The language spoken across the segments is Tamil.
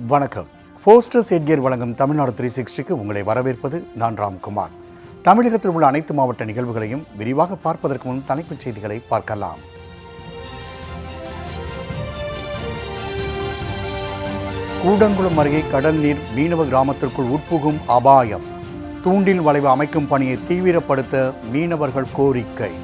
வணக்கம். போஸ்டர்ஸ் எட்கியர் வழங்கும் தமிழ்நாடு 360க்கு உங்களை வரவேற்பது நான் ராம்குமார். தமிழகத்தில் உள்ள அனைத்து மாவட்ட நிகழ்வுகளையும் விரிவாக பார்ப்பதற்கு முன் தலைப்புச் செய்திகளை பார்க்கலாம். கூடங்குளம் அருகே கடல் நீர் மீனவ கிராமத்திற்குள் உட்புகும் அபாயம். தூண்டில் வளைவு அமைக்கும் பணியை தீவிரப்படுத்த மீனவர்கள் கோரிக்கை.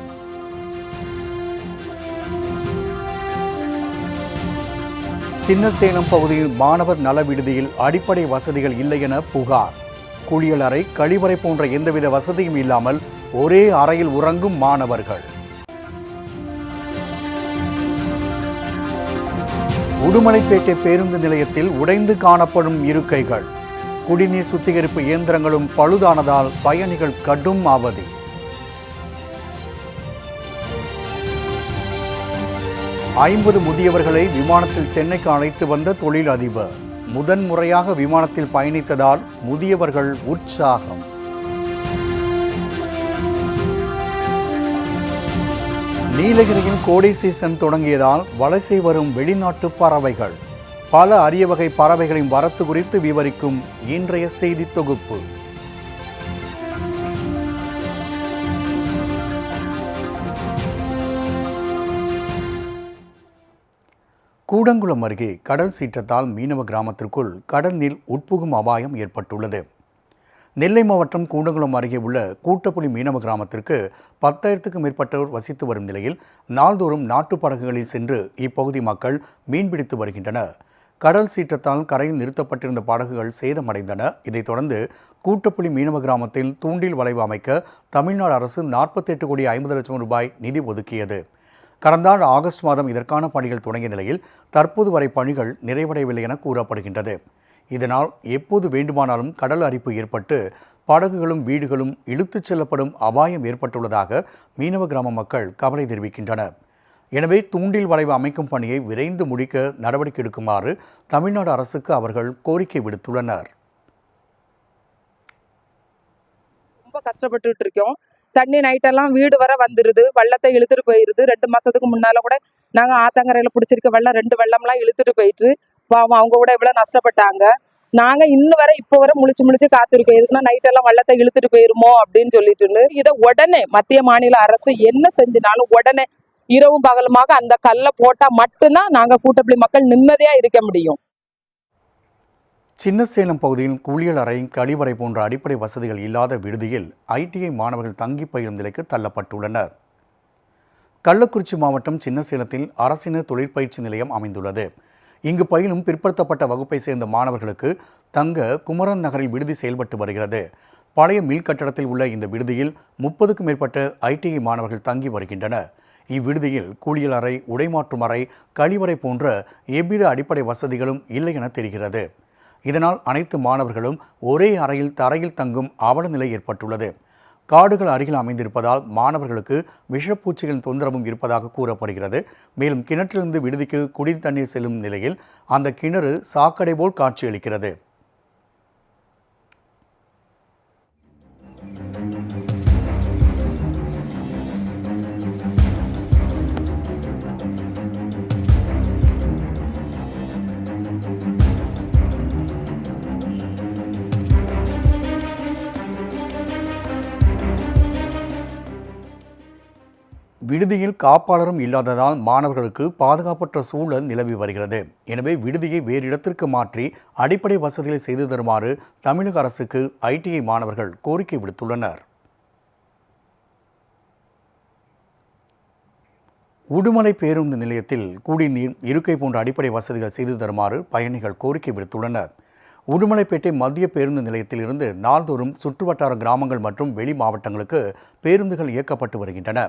சின்னசேலம் பகுதியில் மாணவர் நல விடுதியில் அடிப்படை வசதிகள் இல்லை என புகார். குளியலறை, கழிவறை போன்ற எந்தவித வசதியும் இல்லாமல் ஒரே அறையில் உறங்கும் மாணவர்கள். உடுமலைப்பேட்டை பேருந்து நிலையத்தில் உடைந்து காணப்படும் இருக்கைகள். குடிநீர் சுத்திகரிப்பு இயந்திரங்களும் பழுதானதால் பயணிகள் கடும் அவதி. ஐம்பது முதியவர்களை விமானத்தில் சென்னைக்கு அழைத்து வந்த தொழில் அதிபர். முதன்முறையாக விமானத்தில் பயணித்ததால் முதியவர்கள் உற்சாகம். நீலகிரியில் கோடை சீசன் தொடங்கியதால் வலசை வரும் வெளிநாட்டு பறவைகள். பல அரிய வகை பறவைகளின் வரத்து குறித்து விவரிக்கும் இன்றைய செய்தி தொகுப்பு. கூடங்குளம் அருகே கடல் சீற்றத்தால் மீனவ கிராமத்திற்குள் கடல் நீர் உட்புகும் அபாயம் ஏற்பட்டுள்ளது. நெல்லை மாவட்டம் கூடங்குளம் அருகே உள்ள கூட்டப்புலி மீனவ கிராமத்திற்கு 10,000க்கும் மேற்பட்டோர் வசித்து வரும் நிலையில் நாள்தோறும் நாட்டு படகுகளில் சென்று இப்பகுதி மக்கள் மீன்பிடித்து வருகின்றனர். கடல் சீற்றத்தால் கரையில் நிறுத்தப்பட்டிருந்த படகுகள் சேதமடைந்தன. இதைத் தொடர்ந்து கூட்டப்புலி மீனவ கிராமத்தில் தூண்டில் வளைவு அமைக்க தமிழ்நாடு அரசு 48,50,00,000 ரூபாய் நிதி ஒதுக்கியது. கடந்த ஆண்டு ஆகஸ்ட் மாதம் இதற்கான பணிகள் தொடங்கிய நிலையில் தற்போது வரை பணிகள் நிறைவடையவில்லை என கூறப்படுகின்றது. இதனால் எப்போது வேண்டுமானாலும் கடல் அரிப்பு ஏற்பட்டு படகுகளும் வீடுகளும் இழுத்துச் செல்லப்படும் அபாயம் ஏற்பட்டுள்ளதாக மீனவ கிராம மக்கள் கவலை தெரிவிக்கின்றனர். எனவே தூண்டில் வளைவு அமைக்கும் பணியை விரைந்து முடிக்க நடவடிக்கை எடுக்குமாறு தமிழ்நாடு அரசுக்கு அவர்கள் கோரிக்கை விடுத்துள்ளனர். ரொம்ப கஷ்டப்பட்டு இருக்கோம். தண்ணி நைட்டெல்லாம் வீடு வர வந்துருது, வெள்ளத்தை இழுத்துட்டு போயிருது. 2 மாசத்துக்கு முன்னால கூட நாங்கள் ஆத்தங்கரையில பிடிச்சிருக்க வெள்ளம் 2 வெள்ளம்லாம் இழுத்துட்டு போயிட்டு பாவம் அவங்க கூட இவ்வளோ நஷ்டப்பட்டாங்க. நாங்கள் இன்னும் வரை இப்போ வரை முழிச்சு காத்திருக்கோம். எதுக்குன்னா நைட்டெல்லாம் வெள்ளத்தை இழுத்துட்டு போயிருமோ அப்படின்னு சொல்லிட்டு இதை உடனே மத்திய மாநில அரசு என்ன செஞ்சினாலும் உடனே இரவும் பகலுமாக அந்த கல்லை போட்டா மட்டும்தான் நாங்கள் கூட்டப்புலி மக்கள் நிம்மதியா இருக்க முடியும். சின்னசேலம் பகுதியில் குளியலறை, கழிவறை போன்ற அடிப்படை வசதிகள் இல்லாத விடுதியில் ITI மாணவர்கள் தங்கி பயிலும் நிலைக்கு தள்ளப்பட்டுள்ளனர். கள்ளக்குறிச்சி மாவட்டம் சின்னசேலத்தில் அரசினர் தொழிற்பயிற்சி நிலையம் அமைந்துள்ளது. இங்கு பயிலும் பிற்படுத்தப்பட்ட வகுப்பை சேர்ந்த மாணவர்களுக்கு தங்க குமரன் நகரில் விடுதி செயல்பட்டு வருகிறது. பழைய மில் கட்டடத்தில் உள்ள இந்த விடுதியில் 30க்கும் மேற்பட்ட ITI மாணவர்கள் தங்கி வருகின்றனர். இவ்விடுதியில் குளியலறை, உடைமாற்றும் அறை, கழிவறை போன்ற எவ்வித அடிப்படை வசதிகளும் இல்லை என தெரிகிறது. இதனால் அனைத்து மாணவர்களும் ஒரே அறையில் தரையில் தங்கும் அவல நிலை ஏற்பட்டுள்ளது. காடுகள் அருகில் அமைந்திருப்பதால் மாணவர்களுக்கு விஷப்பூச்சிகளின் தொந்தரவும் இருப்பதாக கூறப்படுகிறது. மேலும் கிணற்றிலிருந்து விடுதிக்கு குடி தண்ணீர் செல்லும் நிலையில் அந்த கிணறு சாக்கடை போல் காட்சியளிக்கிறது. விடுதியில் காப்பாளரும் இல்லாததால் மாணவர்களுக்கு பாதுகாப்பற்ற சூழல் நிலவி வருகிறது. எனவே விடுதியை வேறு இடத்திற்கு மாற்றி அடிப்படை வசதிகளை செய்து தருமாறு தமிழக அரசுக்கு ITI மாணவர்கள் கோரிக்கை விடுத்துள்ளனர். உடுமலை பேருந்து நிலையத்தில் குடிநீர், இருக்கை போன்ற அடிப்படை வசதிகள் செய்து தருமாறு பயணிகள் கோரிக்கை விடுத்துள்ளனர். உடுமலைப்பேட்டை மத்திய பேருந்து நிலையத்தில் இருந்து நாள்தோறும் சுற்றுவட்டார கிராமங்கள் மற்றும் வெளி மாவட்டங்களுக்கு பேருந்துகள் இயக்கப்பட்டு வருகின்றன.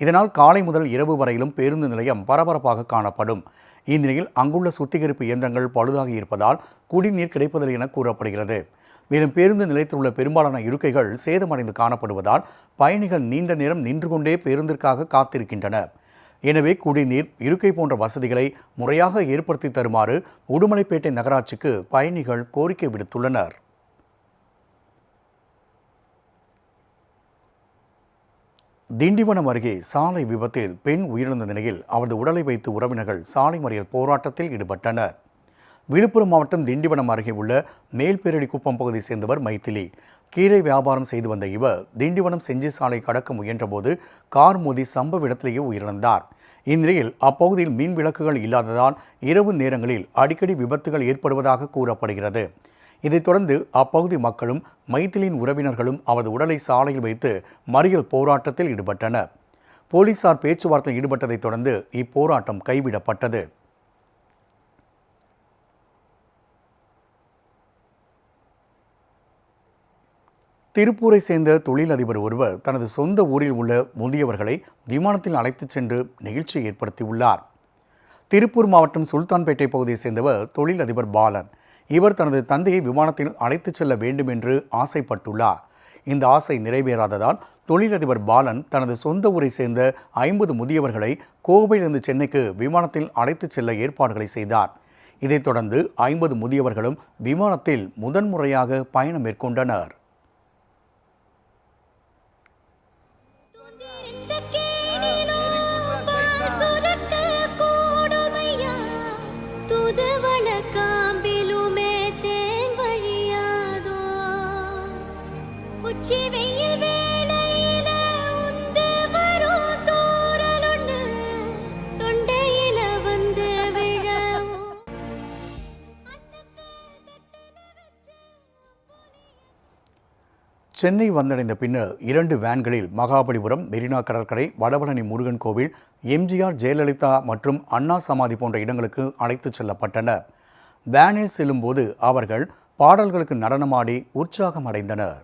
இதனால் காலை முதல் இரவு வரையிலும் பேருந்து நிலையம் பரபரப்பாக காணப்படும். இந்நிலையில் அங்குள்ள சுத்திகரிப்பு இயந்திரங்கள் பழுதாக இருப்பதால் குடிநீர் கிடைப்பதில்லை என கூறப்படுகிறது. மேலும் பேருந்து நிலையத்தில் உள்ள பெரும்பாலான இருக்கைகள் சேதமடைந்து காணப்படுவதால் பயணிகள் நீண்ட நேரம் நின்று கொண்டே பேருந்திற்காக காத்திருக்கின்றனர். எனவே குடிநீர், இருக்கை போன்ற வசதிகளை முறையாக ஏற்படுத்தி தருமாறு உடுமலைப்பேட்டை நகராட்சிக்கு பயணிகள் கோரிக்கை விடுத்துள்ளனர். திண்டிவனம் அருகே சாலை விபத்தில் பெண் உயிரிழந்த நிலையில் அவரது உடலை வைத்து உறவினர்கள் சாலை மறியல் போராட்டத்தில் ஈடுபட்டனர். விழுப்புரம் மாவட்டம் திண்டிவனம் அருகே உள்ள மேல்பேரடிக்குப்பம் பகுதியை சேர்ந்தவர் மைத்திலி. கீரை வியாபாரம் செய்து வந்த இவர் திண்டிவனம் செஞ்சி சாலை கடக்க முயன்றபோது கார் மோதி சம்பவ இடத்திலேயே உயிரிழந்தார். இந்நிலையில் அப்பகுதியில் மின் விளக்குகள் இல்லாததால் இரவு நேரங்களில் அடிக்கடி விபத்துகள் ஏற்படுவதாக கூறப்படுகிறது. இதைத் தொடர்ந்து அப்பகுதி மக்களும் மைத்திலியின் உறவினர்களும் அவரது உடலை சாலையில் வைத்து மறியல் போராட்டத்தில் ஈடுபட்டனர். போலீசார் பேச்சுவார்த்தையில் ஈடுபட்டதைத் தொடர்ந்து இப்போராட்டம் கைவிடப்பட்டது. திருப்பூரை சேர்ந்த தொழிலதிபர் ஒருவர் தனது சொந்த ஊரில் உள்ள முதியவர்களை விமானத்தில் அழைத்துச் சென்று நிகழ்ச்சியை ஏற்படுத்தியுள்ளார். திருப்பூர் மாவட்டம் சுல்தான்பேட்டை பகுதியை சேர்ந்தவர் தொழிலதிபர் பாலன். இவர் தனது தந்தையை விமானத்தில் அழைத்துச் செல்ல வேண்டும் என்று ஆசைப்பட்டுள்ளார். இந்த ஆசை நிறைவேறாததால் தொழிலதிபர் பாலன் தனது சொந்த ஊரை சேர்ந்த 50 முதியவர்களை கோவையிலிருந்து சென்னைக்கு விமானத்தில் அழைத்துச் செல்ல ஏற்பாடுகளை செய்தார். இதைத் தொடர்ந்து 50 முதியவர்களும் விமானத்தில் முதன்முறையாக பயணம் மேற்கொண்டனர். சென்னை வந்தடைந்த பின்னர் 2 வேன்களில் மகாபலிபுரம், மெரினா கடற்கரை, வடபழனி முருகன் கோவில், எம்ஜிஆர், ஜெயலலிதா மற்றும் அண்ணா சமாதி போன்ற இடங்களுக்கு அழைத்துச் செல்லப்பட்டனர். வேனில் செல்லும்போது அவர்கள் பாடல்களுக்கு நடனமாடி உற்சாகம் அடைந்தனர்.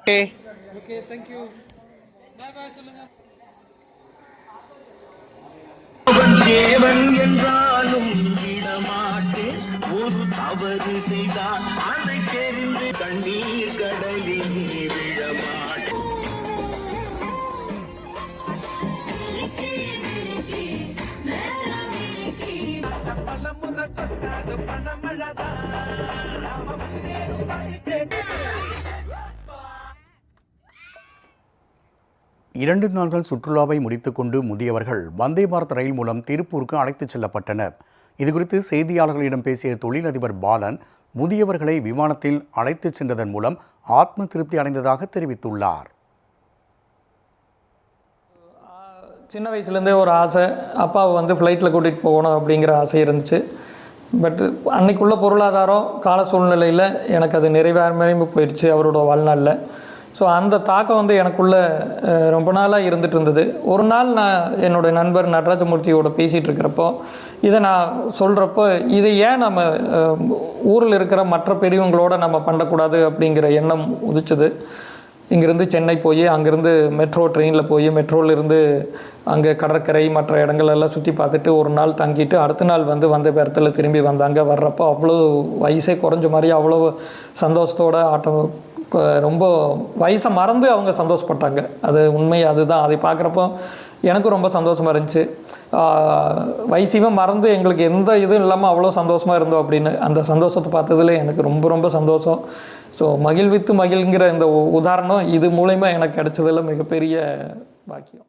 Okay, thank you. Bye bye சொல்லுங்க. தேவன் என்றாலும் விடமாட்டேன். ஒரு தவறு செய்தால் அதை தெரிந்து கண்ணீர் கடலில் விழமாட்டேன். இரண்டு நாட்கள் சுற்றுலாவை முடித்துக்கொண்டு முதியவர்கள் வந்தே பாரத் ரயில் மூலம் திருப்பூருக்கு அழைத்துச் செல்லப்பட்டனர். இதுகுறித்து செய்தியாளர்களிடம் பேசிய தொழிலதிபர் பாலன், முதியவர்களை விமானத்தில் அழைத்துச் சென்றதன் மூலம் ஆத்ம திருப்தி அடைந்ததாக தெரிவித்துள்ளார். சின்ன வயசுலேருந்தே ஒரு ஆசை, அப்பாவை ஃப்ளைட்டில் கூட்டிகிட்டு போகணும் அப்படிங்கிற ஆசை இருந்துச்சு. பட் அன்னைக்குள்ள பொருளாதாரம் கால சூழ்நிலையில் எனக்கு அது நிறைவேறாமல் போயிடுச்சு அவரோட வாழ்நாளில். ஸோ அந்த தாக்கம் எனக்குள்ளே ரொம்ப நாளாக இருந்துகிட்டு இருந்தது. ஒரு நாள் நான் என்னுடைய நண்பர் நடராஜமூர்த்தியோட பேசிகிட்டு இருக்கிறப்போ இதை நான் சொல்கிறப்போ, இதை ஏன் நம்ம ஊரில் இருக்கிற மற்ற பெரியவங்களோட நம்ம பண்ணக்கூடாது அப்படிங்கிற எண்ணம் உதிச்சது. இங்கேருந்து சென்னை போய் அங்கேருந்து மெட்ரோ ட்ரெயினில் போய் மெட்ரோலேருந்து அங்கே கடற்கரை மற்ற இடங்களெல்லாம் சுற்றி பார்த்துட்டு ஒரு நாள் தங்கிட்டு அடுத்த நாள் வந்த பேரத்தில் திரும்பி வந்தாங்க. வர்றப்போ அவ்வளோ வயசே குறைஞ்ச மாதிரி அவ்வளோ சந்தோஷத்தோட ஆட்டம், ரொம்ப வயசை மறந்து அவங்க சந்தோஷப்பட்டாங்க. அது உண்மை, அதுதான். அதை பார்க்குறப்போ எனக்கும் ரொம்ப சந்தோஷமாக இருந்துச்சு. வயசையும் மறந்து எங்களுக்கு எந்த இதுவும் இல்லாமல் அவ்வளோ சந்தோஷமாக இருந்தோம் அப்படின்னு அந்த சந்தோஷத்தை பார்த்ததில் எனக்கு ரொம்ப ரொம்ப சந்தோஷம். ஸோ மகிழ்வித்து மகிழ்ங்கிற இந்த உதாரணம் இது மூலயமா எனக்கு கிடைச்சதில் மிகப்பெரிய பாக்கியம்.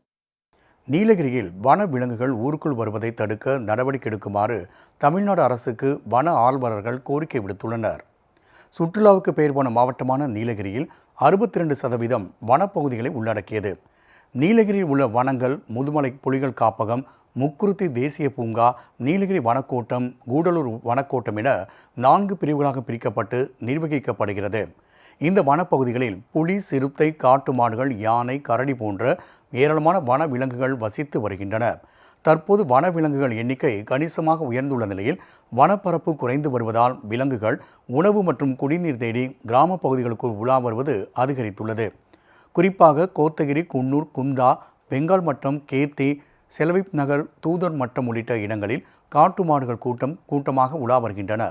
நீலகிரியில் வன விலங்குகள் ஊருக்குள் வருவதை தடுக்க நடவடிக்கை எடுக்குமாறு தமிழ்நாடு அரசுக்கு வன ஆர்வலர்கள் கோரிக்கை விடுத்துள்ளனர். சுற்றுலாவுக்கு பெயர் போன மாவட்டமான நீலகிரியில் 62% வனப்பகுதிகளை உள்ளடக்கியது. நீலகிரியில் உள்ள வனங்கள் முதுமலை புலிகள் காப்பகம், முக்குருத்தி தேசிய பூங்கா, நீலகிரி வனக்கோட்டம், கூடலூர் வனக்கோட்டம் என 4 பிரிவுகளாக பிரிக்கப்பட்டு நிர்வகிக்கப்படுகிறது. இந்த வனப்பகுதிகளில் புலி, சிறுத்தை, காட்டு மாடுகள், யானை, கரடி போன்ற ஏராளமான வன விலங்குகள் வசித்து வருகின்றன. தற்போது வனவிலங்குகள் எண்ணிக்கை கணிசமாக உயர்ந்துள்ள நிலையில் வனப்பரப்பு குறைந்து வருவதால் விலங்குகள் உணவு மற்றும் குடிநீர் தேடி கிராம பகுதிகளுக்குள் உலா வருவது அதிகரித்துள்ளது. குறிப்பாக கோத்தகிரி, குன்னூர், குந்தா, பெங்கால் மட்டம், கேத்தி, செலவிப் நகர், தூதர் மட்டம் உள்ளிட்ட இடங்களில் காட்டு மாடுகள் கூட்டமாக உலா வருகின்றன.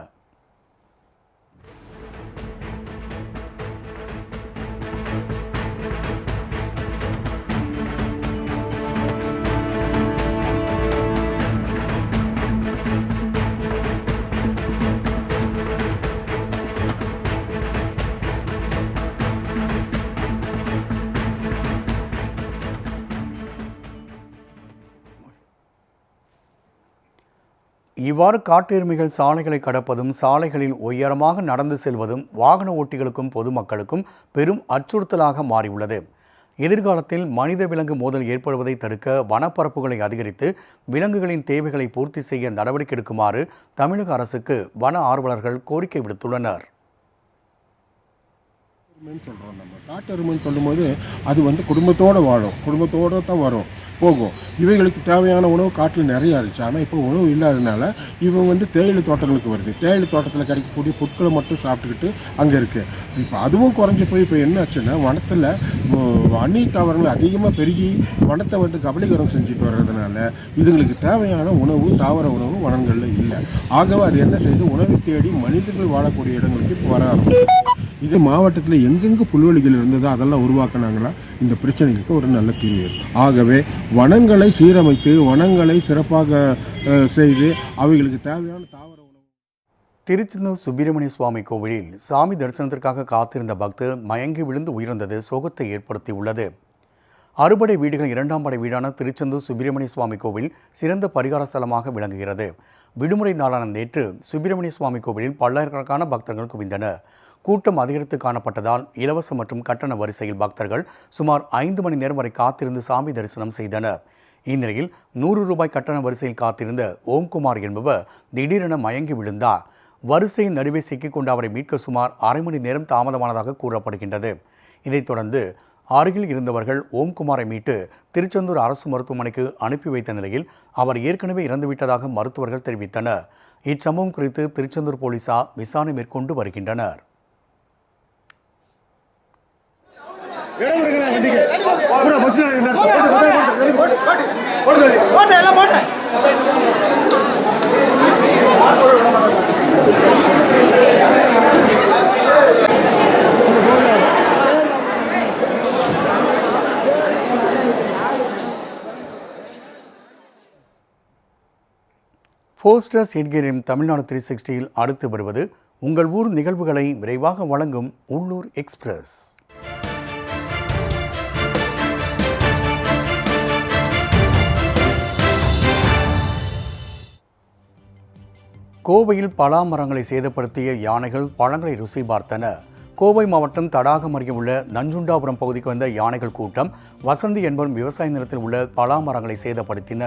இவ்வாறு காட்டெருமைகள் சாலைகளை கடப்பதும் சாலைகளில் உயரமாக நடந்து செல்வதும் வாகன ஓட்டிகளுக்கும் பொதுமக்களுக்கும் பெரும் அச்சுறுத்தலாக மாறியுள்ளது. எதிர்காலத்தில் மனித விலங்கு மோதல் ஏற்படுவதை தடுக்க வனப்பரப்புகளை அதிகரித்து விலங்குகளின் தேவைகளை பூர்த்தி செய்ய நடவடிக்கை எடுக்குமாறு தமிழக அரசுக்கு வன ஆர்வலர்கள் கோரிக்கை விடுத்துள்ளனர். சொல்கிறோம். நம்ம காட்டெருமைன்னு சொல்லும்போது அது குடும்பத்தோடு வாழும், குடும்பத்தோடு தான் வரும் போகும். இவைகளுக்கு தேவையான உணவு காட்டில் நிறையா இருந்துச்சு. ஆனால் இப்போ உணவு இல்லாததுனால இவங்க தேயிலை தோட்டங்களுக்கு வருது. தேயிலை தோட்டத்தில் கிடைக்கக்கூடிய பொருட்களை மட்டும் சாப்பிட்டுக்கிட்டு அங்கே இருக்குது. இப்போ அதுவும் குறைஞ்சி போய் இப்போ என்ன ஆச்சுன்னா வனத்தில் அன்னி தாவரங்கள் அதிகமாக பெருகி வனத்தை கபலீகரம் செஞ்சுட்டு வர்றதுனால இதுங்களுக்கு தேவையான உணவு தாவர உணவு வனங்களில் இல்லை. ஆகவே அது என்ன செய்யுது, உணவை தேடி மனிதர்கள் வாழக்கூடிய இடங்களுக்கு இப்போ வர ஆரம்பிச்சு. இது மாவட்டத்தில் எங்கெங்கே புல்வெளிகள் இருந்ததோ அதெல்லாம் உருவாக்குனாங்களா இந்த பிரச்சனைக்கு ஒரு நல்ல தீர்வு. ஆகவே வனங்களை சீரமைத்து வனங்களை சிறப்பாக செய்து அவைகளுக்கு தேவையான தாவர உணவு. திருச்செந்தூர் சுப்பிரமணிய சுவாமி கோவிலில் சாமி தரிசனத்திற்காக காத்திருந்த பக்தர் மயங்கி விழுந்து உயிர்ந்தது சோகத்தை ஏற்படுத்தியுள்ளது. அறுபடை வீடுகள் 2ஆம் படை வீடான திருச்செந்தூர் சுப்பிரமணிய சுவாமி கோவில் சிறந்த பரிகார ஸ்தலமாக விளங்குகிறது. விடுமுறை நாளான நேற்று சுப்பிரமணிய சுவாமி கோவிலில் பல்லாயிரக்கணக்கான பக்தர்கள் குவிந்தனர். கூட்டம் அதிகரித்து காணப்பட்டதால் இலவச மற்றும் கட்டண வரிசையில் பக்தர்கள் சுமார் 5 மணி நேரம் வரை காத்திருந்து சாமி தரிசனம் செய்தனர். இந்நிலையில் 100 ரூபாய் கட்டண வரிசையில் காத்திருந்த ஓம்குமார் என்பவர் திடீரென மயங்கி விழுந்தார். வரிசையின் நடுவே சிக்கிக்கொண்டு அவரை மீட்க சுமார் அரை மணி நேரம் தாமதமானதாக கூறப்படுகின்றது. இதைத் தொடர்ந்து அருகில் இருந்தவர்கள் ஓம்குமாரை மீட்டு திருச்செந்தூர் அரசு மருத்துவமனைக்கு அனுப்பி வைத்த நிலையில் அவர் ஏற்கனவே இறந்துவிட்டதாக மருத்துவர்கள் தெரிவித்தனர். இச்சம்பவம் குறித்து திருச்செந்தூர் போலீசார் விசாரணை மேற்கொண்டு வருகின்றனர். போஸ்டர்ஸ் என்கிற தமிழ்நாடு 360 அடுத்து வருவது உங்கள் ஊர் நிகழ்வுகளை விரைவாக வழங்கும் உள்ளூர் எக்ஸ்பிரஸ். கோவையில் பலா மரங்களை சேதப்படுத்திய யானைகள் பழங்களை ருசி பார்த்தன. கோவை மாவட்டம் தடாகம் அருகே உள்ள நஞ்சுண்டாபுரம் பகுதிக்கு வந்த யானைகள் கூட்டம் வசந்தி என்பவரும் விவசாய நிலத்தில் உள்ள பலா மரங்களை சேதப்படுத்தின.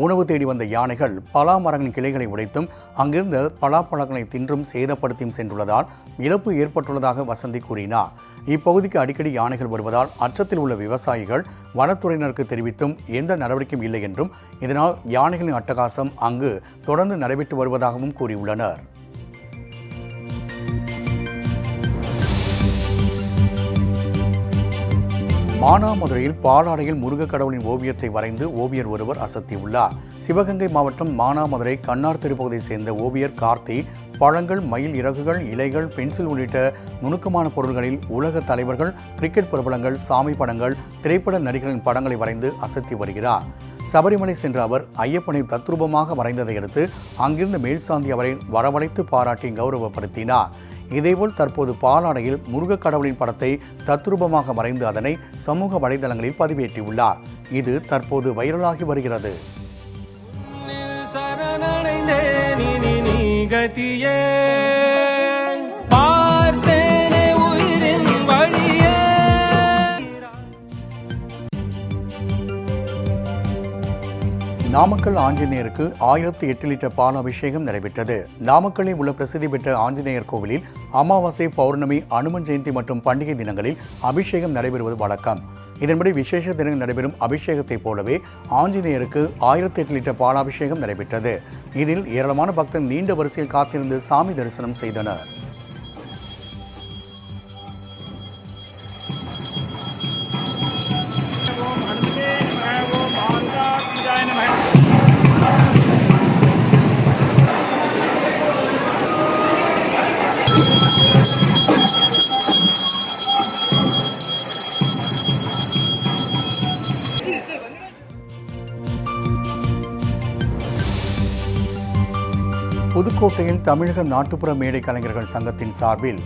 உணவு தேடி வந்த யானைகள் பலா மரங்களின் கிளைகளை உடைத்தும் அங்கிருந்த பலாப்பழங்களை தின்றும் சேதப்படுத்தியும் சென்றுள்ளதால் இழப்பு ஏற்பட்டுள்ளதாக வசந்தி கூறினார். இப்பகுதிக்கு அடிக்கடி யானைகள் வருவதால் அச்சத்தில் உள்ள விவசாயிகள் வனத்துறையினருக்கு தெரிவித்தும் எந்த நடவடிக்கையும் இல்லை என்றும் இதனால் யானைகளின் அட்டகாசம் அங்கு தொடர்ந்து நடைபெற்று வருவதாகவும் கூறியுள்ளனர். மானாமதுரையில் பாலாடையில் முருகக் கடவுளின் ஓவியத்தை வரைந்து ஓவியர் ஒருவர் அசத்தியுள்ளார். சிவகங்கை மாவட்டம் மானாமதுரை கண்ணார் தெருப்பகுதியை சேர்ந்த ஓவியர் கார்த்தி பழங்கள், மயில் இறகுகள், இலைகள், பென்சில் உள்ளிட்ட நுணுக்கமான பொருள்களில் உலக தலைவர்கள், கிரிக்கெட் பிரபலங்கள், சாமி படங்கள், திரைப்பட நடிகர்களின் படங்களை வரைந்து அசத்தி வருகிறார். சபரிமலை சென்ற அவர் ஐயப்பனை தத்ரூபமாக வரைந்ததை அடுத்து அங்கிருந்த மேல்சாந்தி அவரை வரவழைத்து பாராட்டி கௌரவப்படுத்தினார். இதேபோல் தற்போது பாலாடையில் முருகக் கடவுளின் படத்தை தத்ரூபமாக வரைந்து அதனை சமூக வலைதளங்களில் பதிவேற்றியுள்ளார். இது தற்போது வைரலாகி வருகிறது. நாமக்கல் ஆஞ்சநேயருக்கு 1008 லிட்டர் பால் அபிஷேகம் நடைபெற்றது. நாமக்கல்லில் உள்ள பிரசித்தி பெற்ற ஆஞ்சநேயர் கோவிலில் அமாவாசை, பௌர்ணமி, அனுமன் ஜெயந்தி மற்றும் பண்டிகை தினங்களில் அபிஷேகம் நடைபெறுவது வழக்கம். இதன்படி விசேஷ தினங்கள் நடைபெறும் அபிஷேகத்தைப் போலவே ஆஞ்சநேயருக்கு 1008 லிட்டர் பாலாபிஷேகம் நடைபெற்றது. இதில் ஏராளமான பக்தர்கள் நீண்ட வரிசையில் காத்திருந்து சாமி தரிசனம் செய்தனர். புதுக்கோட்டையில் தமிழக நாட்டுப்புற மேடை கலைஞர்கள் சங்கத்தின் சார்பில்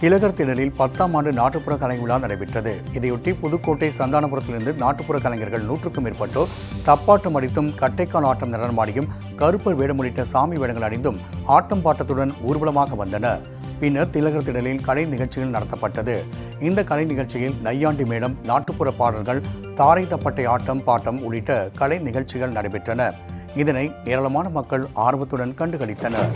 திலகர் திடலில் 10ஆம் ஆண்டு நாட்டுப்புற கலை விழா நடைபெற்றது. இதையொட்டி புதுக்கோட்டை சந்தானபுரத்திலிருந்து நாட்டுப்புற கலைஞர்கள் 100க்கும் மேற்பட்டோர் தப்பாட்டம் அடித்தும், கட்டைக்கால் ஆட்டம் நடனமாடியும், கருப்பர் வேடம் உள்ளிட்ட சாமி வேடங்கள் அணிந்தும் ஆட்டம் பாட்டத்துடன் ஊர்வலமாக வந்தனர். பின்னர் திலகர் திடலில் கலை நிகழ்ச்சிகள் நடத்தப்பட்டது. இந்த கலை நிகழ்ச்சியில் நையாண்டி மேளம், நாட்டுப்புற பாடல்கள், தாரை தப்பட்டை ஆட்டம் பாட்டம் உள்ளிட்ட கலை நிகழ்ச்சிகள் நடைபெற்றன. இதனை ஏராளமான மக்கள் ஆர்வத்துடன் கண்டுகளித்தனர்.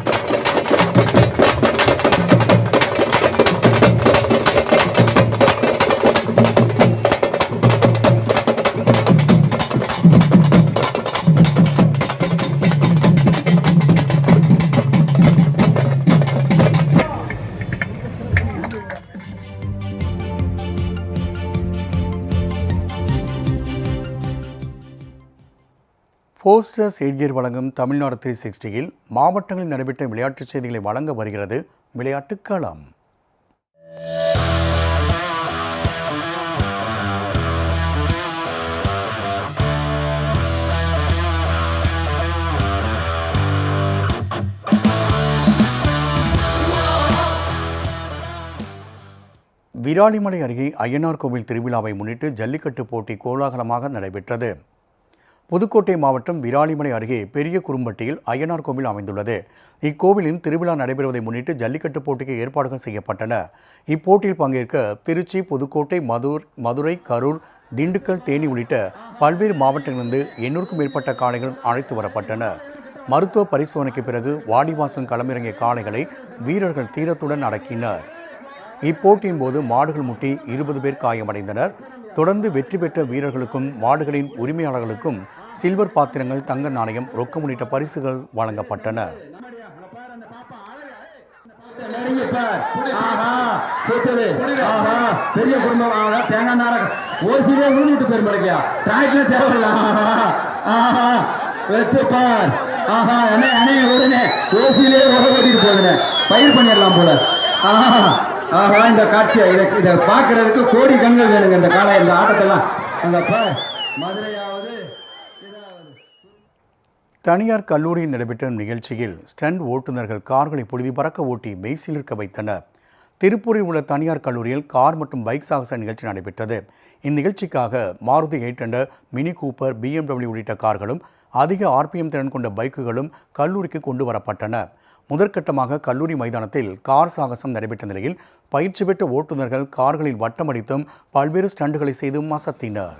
போஸ்டர் செய்தியர் வழங்கும் தமிழ்நாடு 360யில் மாவட்டங்களில் நடைபெற்ற விளையாட்டுச் செய்திகளை வழங்க வருகிறது விளையாட்டுக் களம். விராலிமலை அருகே அய்யனார் கோவில் திருவிழாவை முன்னிட்டு ஜல்லிக்கட்டு போட்டி கோலாகலமாக நடைபெற்றது. புதுக்கோட்டை மாவட்டம் விராலிமலை அருகே பெரிய குறும்பட்டியில் அய்யனார் கோவில் அமைந்துள்ளது. இக்கோவிலின் திருவிழா நடைபெறுவதை முன்னிட்டு ஜல்லிக்கட்டு போட்டிக்கு ஏற்பாடுகள் செய்யப்பட்டன. இப்போட்டியில் பங்கேற்க திருச்சி, புதுக்கோட்டை, மதுரை, கரூர், திண்டுக்கல், தேனி உள்ளிட்ட பல்வேறு மாவட்டங்களிலிருந்து 800க்கும் மேற்பட்ட காளைகள் அழைத்து வரப்பட்டன. மருத்துவ பரிசோதனைக்கு பிறகு வாடிவாசல் களமிறங்கிய காளைகளை வீரர்கள் தீரத்துடன் அடக்கினர். இப்போட்டியின் போது மாடுகள் முட்டி 20 பேர் காயமடைந்தனர். தொடர்ந்து வெற்றி பெற்ற வீரர்களுக்கும் மாடுகளின் உரிமையாளர்களுக்கும் சில்வர் பாத்திரங்கள், தங்க நாணயம், ரொக்கம் உள்ளிட்ட பரிசுகள் வழங்கப்பட்டன. பெரிய குடும்பம் தேங்காய் நார ஓசிலே விழுந்துட்டு பெருமடைக்கியா டிராக்டர் தேவையில்ல வெட்டுப்பார் அண்ணே உடனே ஓசிலே ஓட்டிட்டு போகுதுண்ணே பயிர் பண்ணிடலாம் போல. இந்த காட்சியை இதை பார்க்கறதுக்கு கோடி கண்கள் வேணுங்க. இந்த காலை இந்த ஆட்டத்தெல்லாம் அந்த மதுரையாவது. தனியார் கல்லூரியில் நடைபெற்ற நிகழ்ச்சியில் ஸ்டண்ட் ஓட்டுநர்கள் கார்களை பொழுது பறக்க ஓட்டி மெய்சிலிர்க்க வைத்தனர். திருப்பூரில் உள்ள தனியார் கல்லூரியில் கார் மற்றும் பைக் சாகச நிகழ்ச்சி நடைபெற்றது. இந்நிகழ்ச்சிக்காக மாருதி 800, மினி கூப்பர், BMW உள்ளிட்ட கார்களும் அதிக RPM திறன் கொண்ட பைக்குகளும் கல்லூரிக்கு கொண்டு வரப்பட்டன. முதற்கட்டமாக கல்லூரி மைதானத்தில் கார் சாகசம் நடைபெற்ற நிலையில் பயிற்சி பெற்ற ஓட்டுநர்கள் கார்களில் வட்டமடித்தும் பல்வேறு ஸ்டண்டுகளை செய்தும் அசத்தினர்.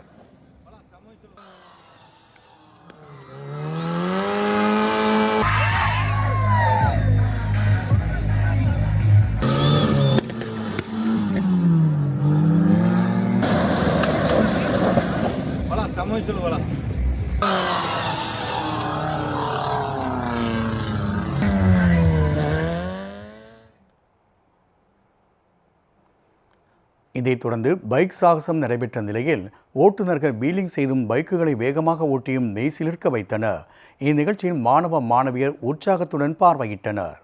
இதைத் தொடர்ந்து பைக் சாகசம் நடைபெற்ற நிலையில் ஓட்டுநர்கள் வீலிங் செய்தும் பைக்குகளை வேகமாக ஓட்டியும் மெய்சிலிர்க்க வைத்தனர். இந்நிகழ்ச்சியில் மாணவ மாணவியர் உற்சாகத்துடன் பார்வையிட்டனர்.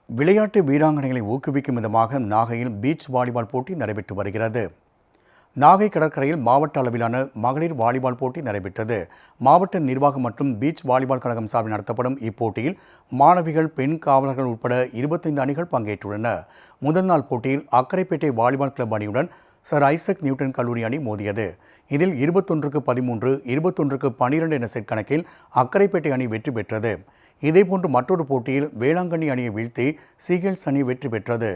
விளையாட்டு வீராங்கனைகளை ஊக்குவிக்கும் விதமாக நாகையில் பீச் வாலிபால் போட்டி நடைபெற்று வருகிறது. நாகை கடற்கரையில் மாவட்ட அளவிலான மகளிர் வாலிபால் போட்டி நடைபெற்றது. மாவட்ட நிர்வாகம் மற்றும் பீச் வாலிபால் கழகம் சார்பில் நடத்தப்படும் இப்போட்டியில் மாணவிகள், பெண் காவலர்கள் உட்பட 25 அணிகள் பங்கேற்றுள்ளன. முதல் நாள் போட்டியில் அக்கரைப்பேட்டை வாலிபால் கிளப் அணியுடன் சர் ஐசக் நியூட்டன் கல்லூரி அணி மோதியது. இதில் 21க்கு 13, 21க்கு 12 என செட் கணக்கில் அக்கரைப்பேட்டை அணி வெற்றி பெற்றது. இதேபோன்று மற்றொரு போட்டியில் வேளாங்கண்ணி அணியை வீழ்த்தி சீகல்ஸ் அணி வெற்றி பெற்றது.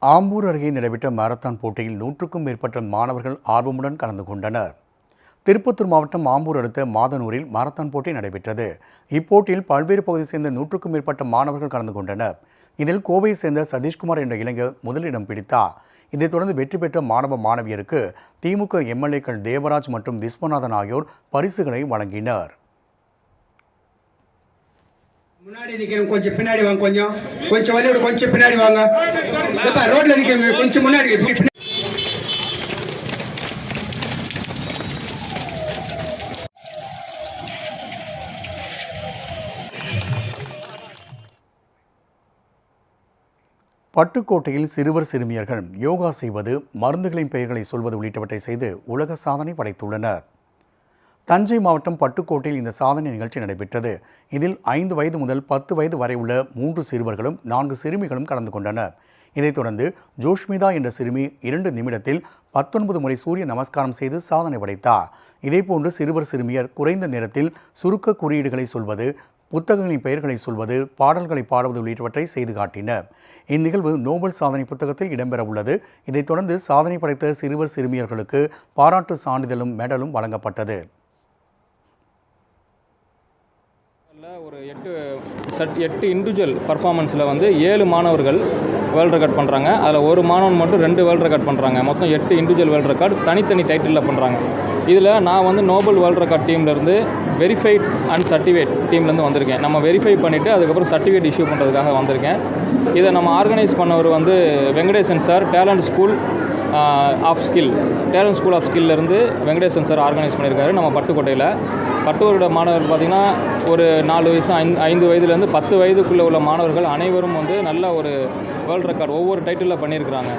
ஆம்பூர் அருகே நடைபெற்ற மாரத்தான் போட்டியில் 100க்கும் மேற்பட்ட மாணவர்கள் ஆர்வமுடன் கலந்து கொண்டனர். திருப்பத்தூர் மாவட்டம் ஆம்பூர் அடுத்த மாதனூரில் மாரத்தான் போட்டி நடைபெற்றது. இப்போட்டியில் பல்வேறு பகுதியை சேர்ந்த 100க்கும் மேற்பட்ட மாணவர்கள் கலந்து கொண்டனர். இதில் கோவையை சேர்ந்த சதீஷ்குமார் என்ற இளைஞர் முதலிடம் பிடித்தார். இதைத் தொடர்ந்து வெற்றி பெற்ற மாணவ மாணவியருக்கு திமுக எம்எல்ஏக்கள் தேவராஜ் மற்றும் விஸ்வநாதன் ஆகியோர் பரிசுகளை வழங்கினர். முன்னாடி நிக்கிறோம், கொஞ்சம் பின்னாடி வாங்க, கொஞ்சம் வழி விடு, கொஞ்சம் பின்னாடி வாங்க. ரோட்ல நிக்கிறோம், கொஞ்சம் முன்னாடி. பட்டுக்கோட்டையில் சிறுவர் சிறுமியர்கள் யோகா செய்வது, மருந்துகளின் பெயர்களை சொல்வது உள்ளிட்டவற்றை செய்து உலக சாதனை படைத்துள்ளனர். தஞ்சை மாவட்டம் பட்டுக்கோட்டையில் இந்த சாதனை நிகழ்ச்சி நடைபெற்றது. இதில் 5 வயது முதல் 10 வயது வரை உள்ள 3 சிறுவர்களும் 4 சிறுமிகளும் கலந்து கொண்டனர். இதைத் தொடர்ந்து ஜோஷ்மிதா என்ற சிறுமி 2 நிமிடத்தில் 19 முறை சூரிய நமஸ்காரம் செய்து சாதனை படைத்தார். இதேபோன்று சிறுவர் சிறுமியர் குறைந்த நேரத்தில் சுருக்க குறியீடுகளை சொல்வது, புத்தகங்களின் பெயர்களை சொல்வது, பாடல்களை பாடுவது உள்ளிட்டவற்றை செய்து காட்டினர். இந்நிகழ்வு நோபல் சாதனை புத்தகத்தில் இடம்பெற உள்ளது. இதைத் தொடர்ந்து சாதனை படைத்த சிறுவர் சிறுமியர்களுக்கு பாராட்டு சான்றிதழும் மெடலும் வழங்கப்பட்டது. ஒரு 8 இண்டிவிஜுவல் பர்ஃபார்மன்ஸில் வந்து 7 மாணவர்கள் வேர்ல்டு ரெக்கார்ட் பண்ணுறாங்க. அதில் ஒரு மாணவன் மட்டும் 2 வேர்ல்டு ரெக்கார்ட் பண்ணுறாங்க. மொத்தம் 8 இண்டிவிஜுவல் வேர்ல்டு ரெக்கார்ட் தனித்தனி டைட்டிலில் பண்ணுறாங்க. இதில் நான் வந்து நோபல் வேர்ல்டு ரெக்கார்ட் டீம்லேருந்து வெரிஃபைட் அண்ட் சர்டிஃபிகேட் டீம்லேருந்து வந்திருக்கேன். நம்ம வெரிஃபை பண்ணிவிட்டு அதுக்கப்புறம் சர்டிஃபிகேட் இஷ்யூ பண்ணுறதுக்காக வந்திருக்கேன். இதை நம்ம ஆர்கனைஸ் பண்ணவர் வந்து Venkatesan sir, talent school of ஸ்கில்லேருந்து வெங்கடேசன் சார் ஆர்கனைஸ் பண்ணியிருக்காரு. நம்ம பட்டுக்கோட்டையில் பட்டுவோட மாணவர்கள் பார்த்திங்கன்னா ஒரு 4 வயசு 5 வயதுலேருந்து 10 வயதுக்குள்ளே உள்ள மாணவர்கள் அனைவரும் வந்து நல்ல ஒரு வேர்ல்டு ரெக்கார்ட் ஒவ்வொரு டைட்டிலில் பண்ணியிருக்கிறாங்க.